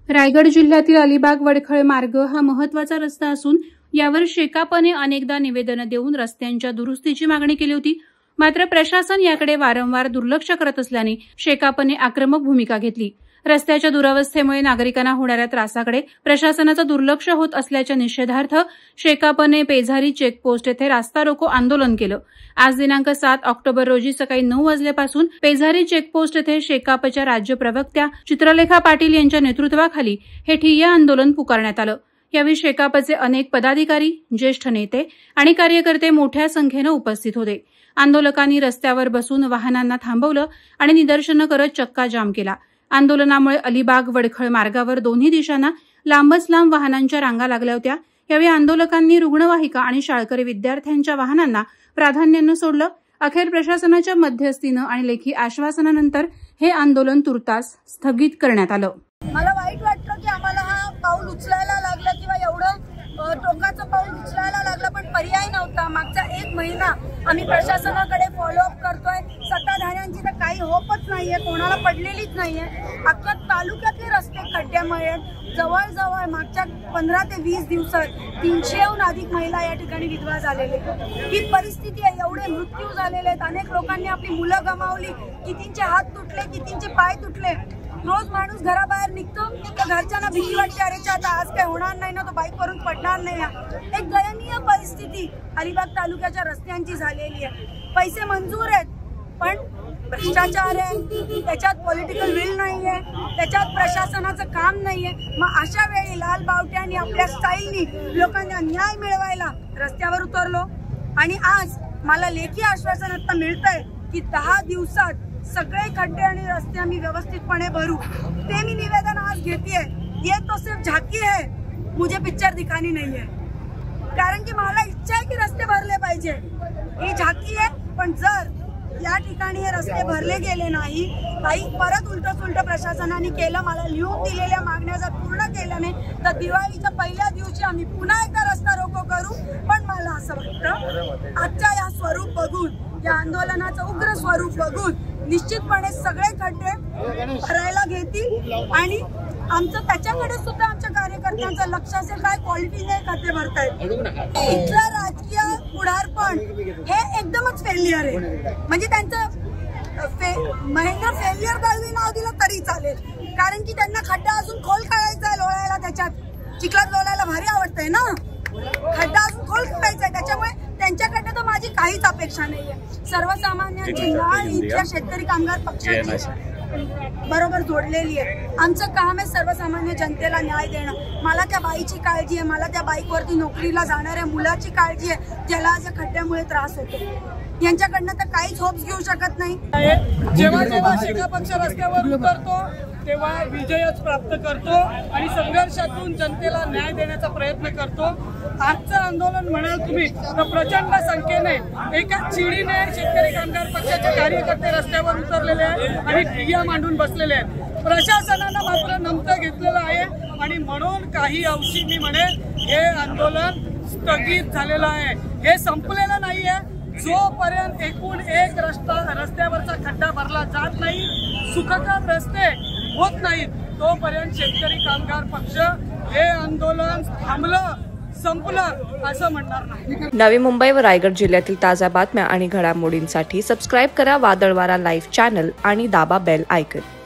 रायगड जिल्ह्यातील अलिबाग वडखळ मार्ग हा महत्वाचा रस्ता असून यावर शेकापने अनेकदा निवेदन देऊन रस्त्यांच्या दुरुस्तीची मागणी केली होती। मात्र प्रशासन याकडे वारंवार दुर्लक्ष करत असल्याने शेकापने आक्रमक भूमिका घेतली। रस्त्याच्या दुरावस्थेमुळे नागरिकांना होणाऱ्या त्रासाकडे प्रशासनाचं दुर्लक्ष होत असल्याच्या निषेधार्थ शेकापने पेझारी चेकपोस्ट येथे रास्ता रोको आंदोलन केलं। आज दिनांक 7 ऑक्टोबर रोजी सकाळी 9 वाजल्यापासून पेझारी चेकपोस्ट येथे शेकापच्या राज्य प्रवक्त्या चित्रलेखा पाटील यांच्या नेतृत्वाखाली हे ठिय्या आंदोलन पुकारण्यात आलं। यावेळी शेकापचे अनेक पदाधिकारी, ज्येष्ठ नेते आणि कार्यकर्ते मोठ्या संख्येने उपस्थित होते। आंदोलकांनी रस्त्यावर बसून वाहनांना थांबवलं आणि निदर्शनं करत चक्का जाम केला। आंदोलनामुळे अलिबाग वडखळ मार्गावर दोन्ही दिशांना लांबच लांब वाहनांच्या रांगा लागल्या होत्या। यावेळी आंदोलकांनी रुग्णवाहिका आणि शाळकरी विद्यार्थ्यांच्या वाहनांना प्राधान्याने सोडलं। अखेर प्रशासनाच्या मध्यस्थीनं आणि लेखी आश्वासनानंतर हे आंदोलन तुर्तास स्थगित करण्यात आलं। मला वाईट वाटतं की आम्हाला हा पाऊल उचलायला लागला किंवा एवढं टोकाचं पाऊल उचलायला लागलं, पण पर्याय नव्हता। मागचा 1 महिना आम्ही प्रशासनाकडे फॉलोअप करतोय। सत्ताधाऱ्यांची तर काही होपच नाहीये, कोणाला पडलेलीच नाहीये। अख्ख्या तालुक्यातले रस्ते खड्ड्यामुळे जवळजवळ मागच्या 15 ते 20 दिवसात 300हून अधिक महिला या ठिकाणी विधवा झालेले। ही परिस्थिती आहे, एवढे मृत्यू झालेले आहेत, अनेक लोकांनी आपली मुलं गमावली, कितींचे हात तुटले, कितींचे पाय तुटले। रोज माणूस घराबाहेर निघतो तर घरच्यांना भीती वाटते, अरे आता आज काय होणार नाही ना, तो बाईकवरून पडणार नाही ना। एक दयनीय परिस्थिती अलिबाग तालुक्याच्या रस्त्यांची झालेली आहे। पैसे मंजूर आहेत पण भ्रष्टाचार आहे, त्याच्यात पॉलिटिकल विल नाहीये, त्याच्यात प्रशासनाचं काम नाहीये। मग अशा वेळी लाल बावट्यांनी आपल्या स्टाईलनी लोकांना न्याय मिळवायला रस्त्यावर उतरलो आणि आज मला लेखी आश्वासन आता मिळतंय की 10 दिवसात सगळे खड्डे आणि रस्ते आम्ही व्यवस्थितपणे भरू। ते मी निवेदन आज घेतेय। ये तो सिर्फ झाकी है, मुझे पिक्चर दिखानी नहीं है, कारण की मला इच्छा आहे की रस्ते भरले पाहिजे। ही झाकी आहे, पण जर या ठिकाणी हे रस्ते भरले गेले नाही, काही परत उलट प्रशासनाने केलं, मला लिहून दिलेल्या मागण्या जर पूर्ण केल्या नाही तर दिवाळीच्या पहिल्या दिवशी आम्ही पुन्हा एकदा रस्ता रोको करू। पण मला असं वाटतं आजच्या या स्वरूप बघून, या आंदोलनाचं उग्र स्वरूप बघून निश्चितपणे सगळे खड्डे भरायला घेतील आणि आमचं त्याच्याकडे सुद्धा आमच्या कार्यकर्त्यांचं लक्ष असेल, काय क्वालिटीने खड्डे भरतायत। इथलं राजकीय पुढारपण हे एकदमच फेल्युअर आहे। म्हणजे त्यांचं महेंद्र फेल्युअर दळवी नाव दिलं तरी चालेल, कारण की त्यांना खड्डा अजून खोल काढायचा आहे, लोळायला त्याच्यात चिखलात लोळायला भारी आवडतंय ना, खड्डा अजून खोल काढायचा आहे। त्याच्यामुळे त्यांच्याकडे तर माझी काहीच अपेक्षा नाहीये। सर्वसामान्यांची नाळ इथल्या शेतकरी कामगार पक्षाची बरोबर जोडलेली आहे। आमचं काम आहे सर्वसामान्य जनतेला न्याय देणं। मला त्या बाईची काळजी आहे, मला त्या बाईकवरती नोकरीला जाणाऱ्या मुलाची काळजी आहे, ज्याला आज खड्ड्यामुळे त्रास होतो। यांच्याकडनं तर काहीच होप्स घेऊ शकत नाही। जेव्हा जेव्हा शेका पक्ष रस्त्यावर उतरतो तेव्हा विजयच प्राप्त करतो आणि संघर्षातून जनतेला न्याय देण्याचा प्रयत्न करतो। आजचं आंदोलन म्हणाल तुम्ही तर प्रचंड संख्येने एका चिडीने शेतकरी कामगार पक्षाचे कार्यकर्ते रस्त्यावर उतरलेले आहेत आणि ठिय्या मांडून बसलेले आहेत। प्रशासनानं मात्र नमतं घेतलेलं आहे आणि म्हणून काही अंशी मी म्हणेन हे आंदोलन स्थगित झालेलं आहे, हे संपलेलं नाहीये। जोपर्यंत एकूण एक रस्त्यावरचा खड्डा भरला जात नाही, सुखकर रस्ते होत नाहीत, तोपर्यंत शेतकरी कामगार पक्ष हे आंदोलन थांबलं, संपलं असं म्हणणार नाही। नवी मुंबई व रायगड जिल्ह्यातील ताज्या बातम्या आणि घडामोडींसाठी सबस्क्राईब करा वादळवारा लाईव्ह चॅनल आणि दाबा बेल आयकॉन।